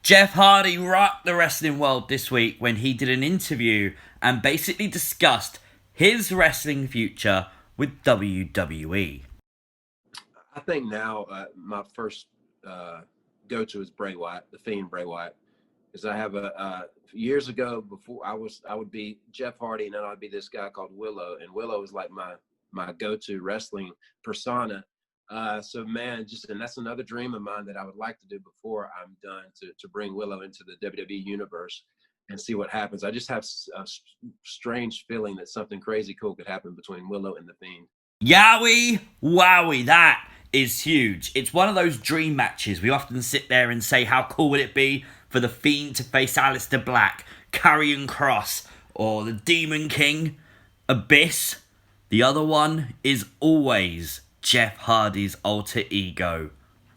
Jeff Hardy rocked the wrestling world this week when he did an interview and basically discussed his wrestling future with WWE. I think now my first go-to is Bray Wyatt, the Fiend Bray Wyatt, because I have years ago before I would be Jeff Hardy, and then I'd be this guy called Willow, and Willow is like my go-to wrestling persona. So man, and that's another dream of mine that I would like to do before I'm done, to bring Willow into the WWE universe and see what happens. I just have a strange feeling that something crazy cool could happen between Willow and the Fiend. Yowie, wowie, that is huge. It's one of those dream matches. We often sit there and say, how cool would it be for the Fiend to face Aleister Black, Karrion Kross, or the Demon King, Abyss. The other one is always Jeff Hardy's alter ego,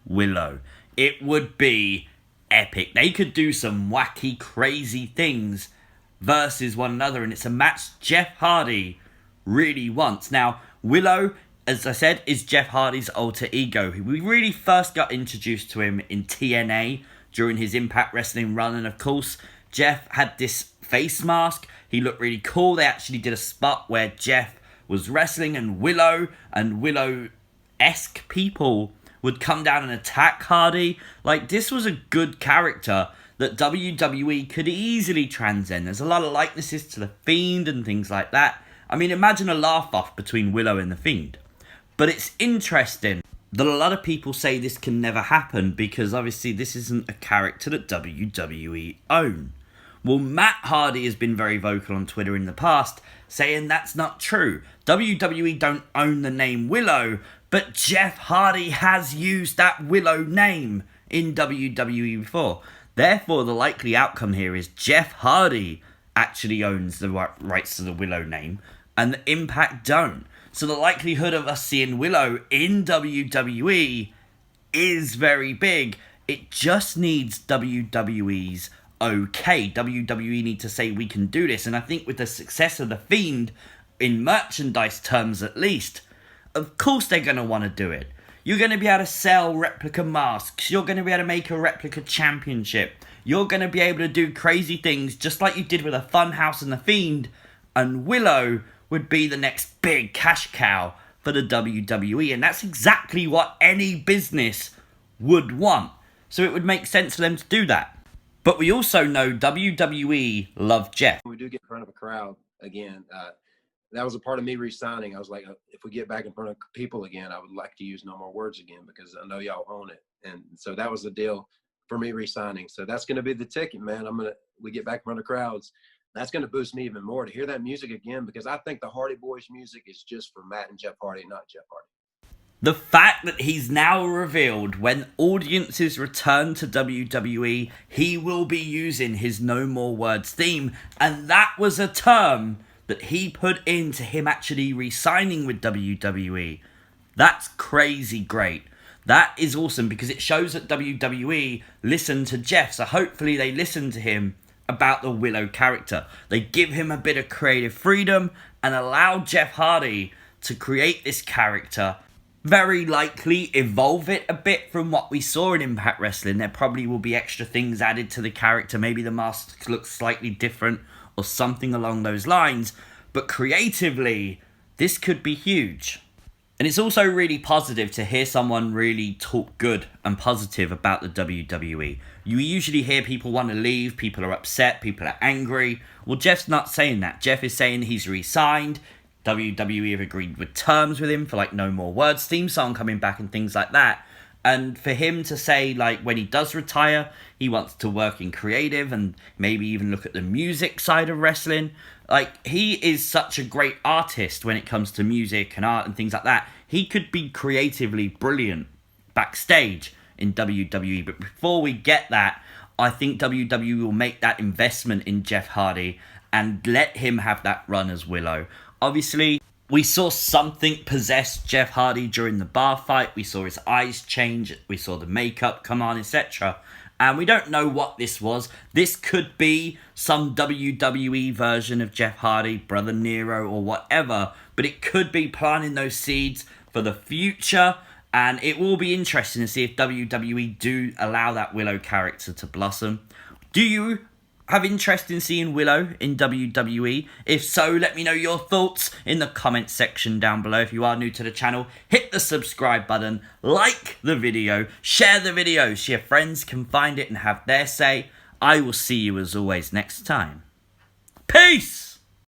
Willow. It would be epic. They could do some wacky, crazy things versus one another, and it's a match Jeff Hardy really wants. Now, Willow, as I said, is Jeff Hardy's alter ego. We really first got introduced to him in TNA during his Impact Wrestling run, and of course, Jeff had this face mask. He looked really cool. They actually did a spot where Jeff was wrestling and Willow-esque people would come down and attack Hardy. Like, this was a good character that WWE could easily transcend. There's a lot of likenesses to the Fiend and things like that. I mean, imagine a laugh-off between Willow and the Fiend. But it's interesting that a lot of people say this can never happen because obviously this isn't a character that WWE own. Well, Matt Hardy has been very vocal on Twitter in the past, saying that's not true. WWE don't own the name Willow, but Jeff Hardy has used that Willow name in WWE before. Therefore, the likely outcome here is Jeff Hardy actually owns the rights to the Willow name, and the Impact don't. So the likelihood of us seeing Willow in WWE is very big. It just needs WWE's okay. WWE need to say we can do this. And I think with the success of The Fiend, in merchandise terms at least, of course they're going to want to do it. You're going to be able to sell replica masks. You're going to be able to make a replica championship. You're going to be able to do crazy things just like you did with a Funhouse and The Fiend. And Willow would be the next big cash cow for the WWE. And that's exactly what any business would want. So it would make sense for them to do that. But we also know WWE love Jeff. We do get in front of a crowd again. That was a part of me re-signing. I was like, if we get back in front of people again, I would like to use no more words again because I know y'all own it. And so that was the deal for me re-signing. So that's going to be the ticket, man. We get back in front of crowds. That's going to boost me even more to hear that music again because I think the Hardy Boys music is just for Matt and Jeff Hardy, not Jeff Hardy. The fact that he's now revealed when audiences return to WWE, he will be using his No More Words theme. And that was a term that he put into him actually re-signing with WWE. That's crazy great. That is awesome because it shows that WWE listened to Jeff. So hopefully they listen to him about the Willow character. They give him a bit of creative freedom and allow Jeff Hardy to create this character. Very likely evolve it a bit from what we saw in Impact Wrestling. There probably will be extra things added to the character. Maybe the mask looks slightly different or something along those lines. But creatively, this could be huge. And it's also really positive to hear someone really talk good and positive about the WWE. You usually hear people want to leave, people are upset, people are angry. Well, Jeff's not saying that. Jeff is saying he's re-signed. WWE have agreed with terms with him for like No More Words theme song coming back and things like that. And for him to say like when he does retire, he wants to work in creative and maybe even look at the music side of wrestling. Like, he is such a great artist when it comes to music and art and things like that. He could be creatively brilliant backstage in WWE. But before we get that, I think WWE will make that investment in Jeff Hardy and let him have that run as Willow. Obviously, we saw something possess Jeff Hardy during the bar fight. We saw his eyes change. We saw the makeup come on, etc. And we don't know what this was. This could be some WWE version of Jeff Hardy, Brother Nero or whatever. But it could be planting those seeds for the future. And it will be interesting to see if WWE do allow that Willow character to blossom. Do you have interest in seeing Willow in WWE? If so, let me know your thoughts in the comment section down below. If you are new to the channel, hit the subscribe button, like the video, share the video so your friends can find it and have their say. I will see you as always next time. Peace!